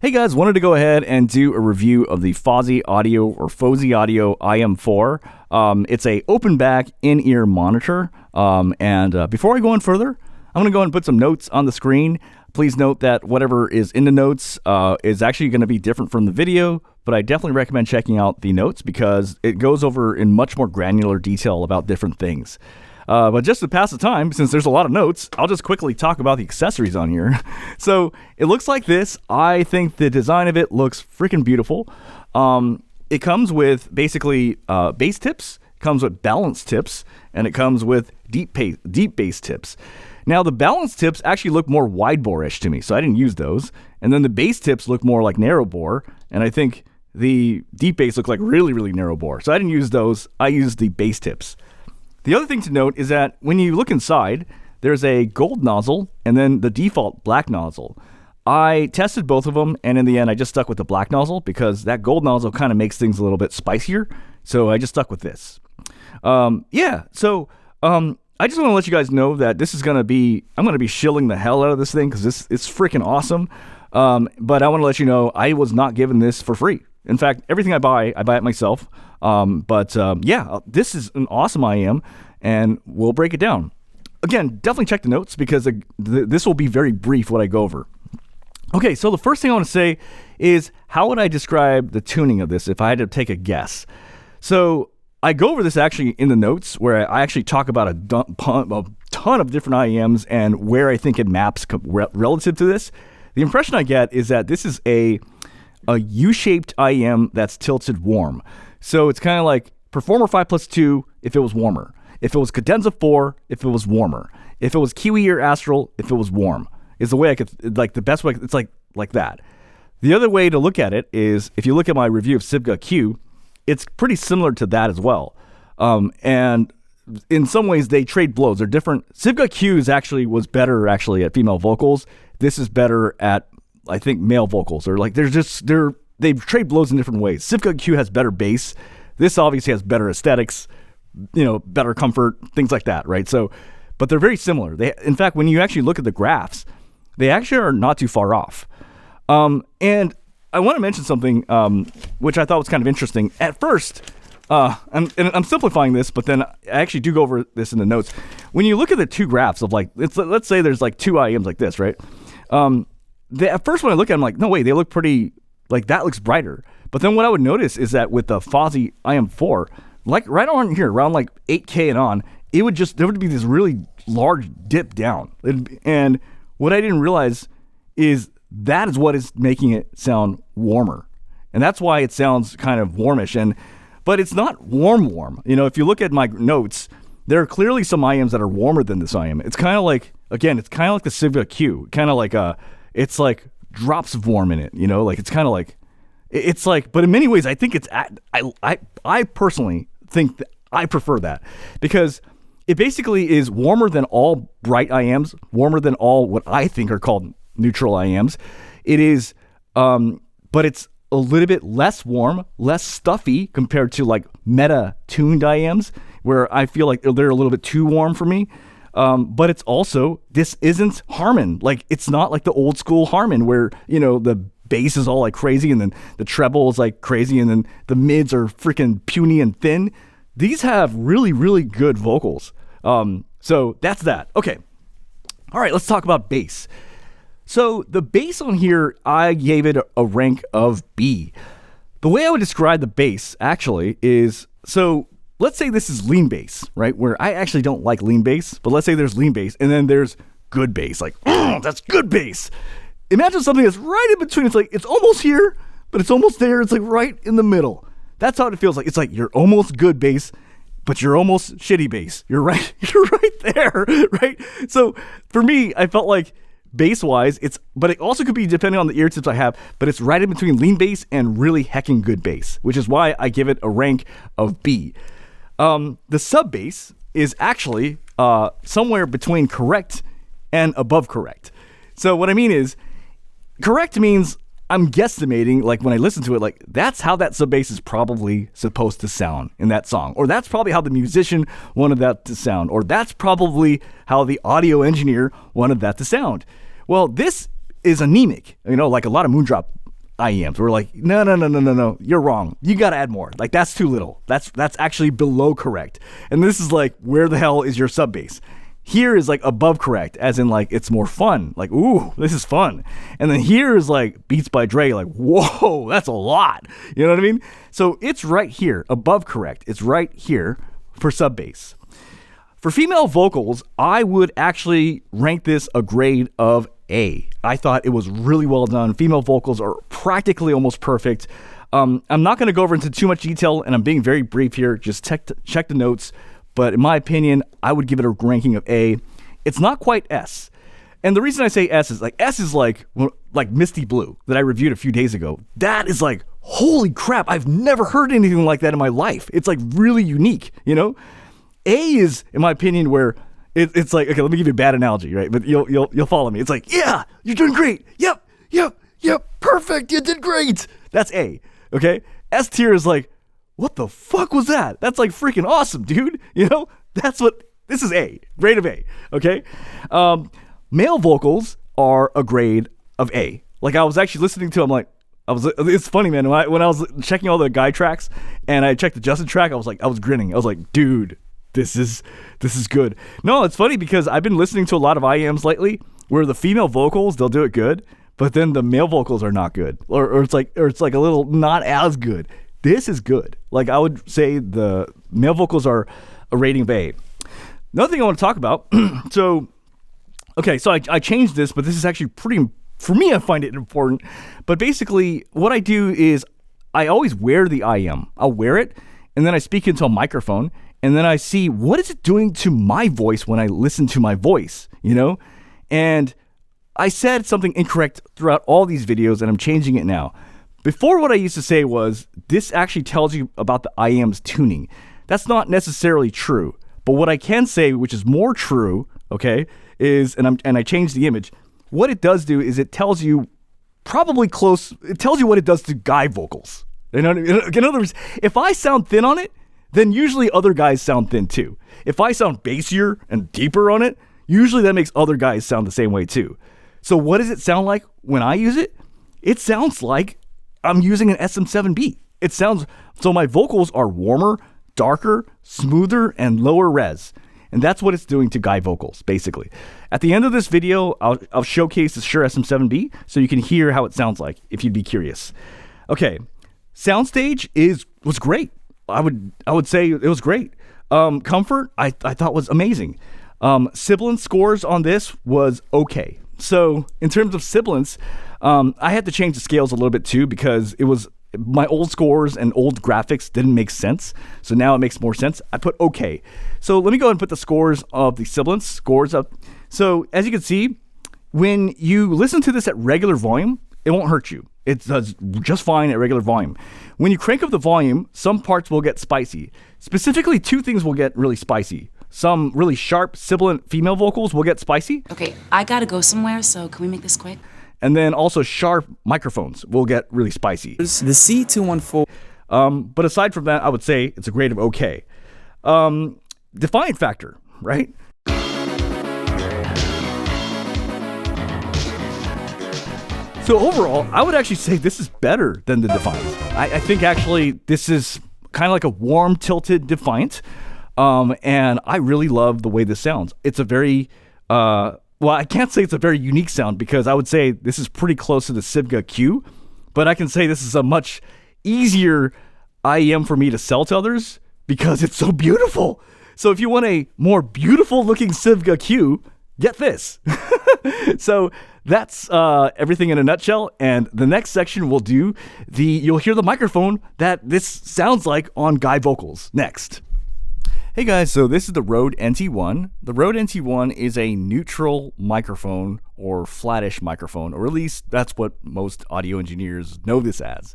Hey guys, wanted to go ahead and do a review of the Fosi Audio IM4. It's a open back in-ear monitor. And before I go on further, I'm going to go and put some notes on the screen. Please note that whatever is in the notes is actually going to be different from the video, but I definitely recommend checking out the notes because it goes over in much more granular detail about different things. But just to pass the time, since there's a lot of notes, I'll just quickly talk about the accessories on here. So it looks like this. I think the design of it looks freaking beautiful. It comes with basically bass tips, comes with balance tips, and it comes with deep bass tips. Now the balance tips actually look more wide bore-ish to me, so I didn't use those. And then the bass tips look more like narrow bore, and I think the deep bass look like really, really narrow bore. So I didn't use those. I used the bass tips. The other thing to note is that when you look inside, there's a gold nozzle and then the default black nozzle. I tested both of them, and in the end, I just stuck with the black nozzle because that gold nozzle kind of makes things a little bit spicier. So I just stuck with this. I just want to let you guys know that this is going to be, I'm going to be shilling the hell out of this thing because it's freaking awesome. But I want to let you know I was not given this for free. In fact, everything I buy it myself. This is an awesome IM, and we'll break it down. Again, definitely check the notes because this will be very brief what I go over. Okay, so the first thing I want to say is how would I describe the tuning of this if I had to take a guess? So I go over this actually in the notes where I actually talk about a ton of different IEMs and where I think it maps relative to this. The impression I get is that this is a U-shaped IEM that's tilted warm. So it's kind of like Performer 5+2 if it was warmer. If it was Cadenza 4, if it was warmer. If it was Kiwi or Astral, if it was warm. Is the way I could, like the best way, it's like that. The other way to look at it is if you look at my review of Sibga Q, it's pretty similar to that as well. And in some ways they trade blows. They're different. Sibga Q was better at female vocals. This is better at, I think, male vocals. Or like they trade blows in different ways. Sibga Q has better bass. This obviously has better aesthetics, better comfort, things like that, right? So, but they're very similar. In fact, when you actually look at the graphs, they actually are not too far off. And I want to mention something which I thought was kind of interesting. At first, I'm simplifying this, but then I actually do go over this in the notes. When you look at the two graphs of let's say there's like two IEMs like this, right? At first when I look at them, I'm like, no, wait, they look pretty, like that looks brighter. But then what I would notice is that with the Fosi IM4, like right on here, around like 8K and on, there would be this really large dip down. And what I didn't realize is that is what is making it sound warmer. And that's why it sounds kind of warmish. But it's not warm. If you look at my notes, there are clearly some IMs that are warmer than this IM. It's kind of like, again, it's kind of like the Sibga Q. Kind of like it's like drops of warm in it, like it's kind of like, it's like, but in many ways, I think I personally think that I prefer that because it basically is warmer than all bright IMs, warmer than all what I think are called neutral IMs. It is, but it's a little bit less warm, less stuffy compared to like meta tuned IMs where I feel like they're a little bit too warm for me. But it's also, this isn't Harman. Like, it's not like the old school Harman where, the bass is all like crazy and then the treble is like crazy and then the mids are freaking puny and thin. These have really, really good vocals. So that's that. Okay. All right, let's talk about bass. So the bass on here, I gave it a rank of B. The way I would describe the bass actually is, so let's say this is lean bass, right? Where I actually don't like lean bass, but let's say there's lean bass and then there's good bass. Like, that's good bass. Imagine something that's right in between. It's like, it's almost here, but it's almost there. It's like right in the middle. That's how it feels like. It's like you're almost good bass, but you're almost shitty bass. You're right there, right? So for me, I felt like bass-wise, but it also could be depending on the ear tips I have, but it's right in between lean bass and really hecking good bass, which is why I give it a rank of B. The sub bass is actually somewhere between correct and above correct. So what I mean is, correct means I'm guesstimating, like when I listen to it, like that's how that sub bass is probably supposed to sound in that song, or that's probably how the musician wanted that to sound, or that's probably how the audio engineer wanted that to sound. Well, this is anemic, like a lot of Moondrop IEMs. We're like, no, you're wrong. You got to add more. Like, that's too little. That's actually below correct. And this is like, where the hell is your sub bass? Here is like above correct, as in like it's more fun. Like, ooh, this is fun. And then here is like Beats by Dre, like, whoa, that's a lot. You know what I mean? So it's right here, above correct. It's right here for sub bass. For female vocals, I would actually rank this a grade of A. I thought it was really well done. Female vocals are practically almost perfect. I'm not going to go over into too much detail, and I'm being very brief here. Just check the notes. But in my opinion, I would give it a ranking of A. It's not quite S. And the reason I say S is like Misty Blue that I reviewed a few days ago. That is like, holy crap, I've never heard anything like that in my life. It's like really unique, you know? A is, in my opinion, where it's like, okay, let me give you a bad analogy, right? But you'll follow me. It's like, yeah, you're doing great. Yep, perfect, you did great. That's A, okay? S tier is like, what the fuck was that? That's like freaking awesome, dude. You know, this is A, grade of A, okay? Male vocals are a grade of A. Like, I was actually listening to them, like, it's funny, man. When I was checking all the guy tracks and I checked the Justin track, I was grinning. I was like, dude, this is good. No, it's funny because I've been listening to a lot of IEMs lately where the female vocals, they'll do it good, but then the male vocals are not good. Or it's like a little not as good. This is good. Like, I would say the male vocals are a rating of A. Another thing I want to talk about. So I changed this, but this is actually pretty, for me, I find it important. But basically, what I do is I always wear the IEM. I'll wear it, and then I speak into a microphone, and then I see what is it doing to my voice when I listen to my voice, you know? And I said something incorrect throughout all these videos, and I'm changing it now. Before, what I used to say was, this actually tells you about the IEM's tuning. That's not necessarily true. But what I can say, which is more true, okay, is, and I changed the image, what it does do is it tells you it tells you what it does to guy vocals. You know what I mean? In other words, if I sound thin on it, then usually other guys sound thin too. If I sound bassier and deeper on it, usually that makes other guys sound the same way too. So what does it sound like when I use it? It sounds like I'm using an SM7B. So my vocals are warmer, darker, smoother, and lower res. And that's what it's doing to guy vocals, basically. At the end of this video, I'll showcase the Shure SM7B so you can hear how it sounds like, if you'd be curious. Okay, Soundstage was great. I would say it was great. Comfort, I thought was amazing. Sibilance scores on this was okay. So in terms of sibilance, I had to change the scales a little bit too because it was my old scores and old graphics didn't make sense. So now it makes more sense. I put okay. So let me go ahead and put the scores of the sibilance scores up. So as you can see, when you listen to this at regular volume, it won't hurt you. It does just fine at regular volume. When you crank up the volume, some parts will get spicy. Specifically, two things will get really spicy. Some really sharp, sibilant female vocals will get spicy. Okay, I gotta go somewhere, so can we make this quick? And then also sharp microphones will get really spicy. The C214. But aside from that, I would say it's a grade of okay. Defiant Factor, right? So overall, I would actually say this is better than the Defiant. I think actually this is kind of like a warm tilted Defiant. And I really love the way this sounds. It's a very, well, I can't say it's a very unique sound because I would say this is pretty close to the Sibga Q, but I can say this is a much easier IEM for me to sell to others because it's so beautiful. So if you want a more beautiful looking Sibga Q, get this. So that's everything in a nutshell. And the next section will do you'll hear the microphone that this sounds like on guy vocals next. Hey guys, so this is the Rode NT1. The Rode NT1 is a neutral microphone or flattish microphone, or at least that's what most audio engineers know this as.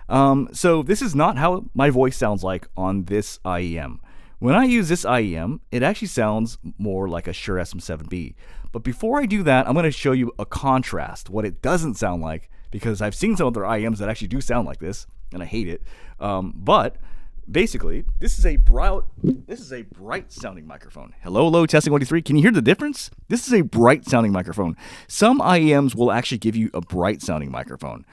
So this is not how my voice sounds like on this IEM. When I use this IEM, it actually sounds more like a Shure SM7B. But before I do that, I'm going to show you a contrast, what it doesn't sound like, because I've seen some other IEMs that actually do sound like this, and I hate it. But basically, this is a bright sounding microphone. Hello, testing 1 2 3. Can you hear the difference? This is a bright sounding microphone. Some IEMs will actually give you a bright sounding microphone.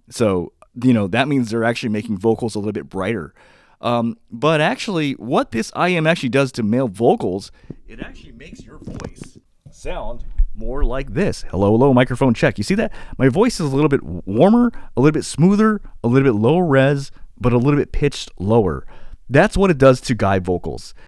So that means they're actually making vocals a little bit brighter. But actually, what this IEM actually does to male vocals, it actually makes your voice sound more like this. Hello, microphone check. You see that? My voice is a little bit warmer, a little bit smoother, a little bit lower res, but a little bit pitched lower. That's what it does to guy vocals.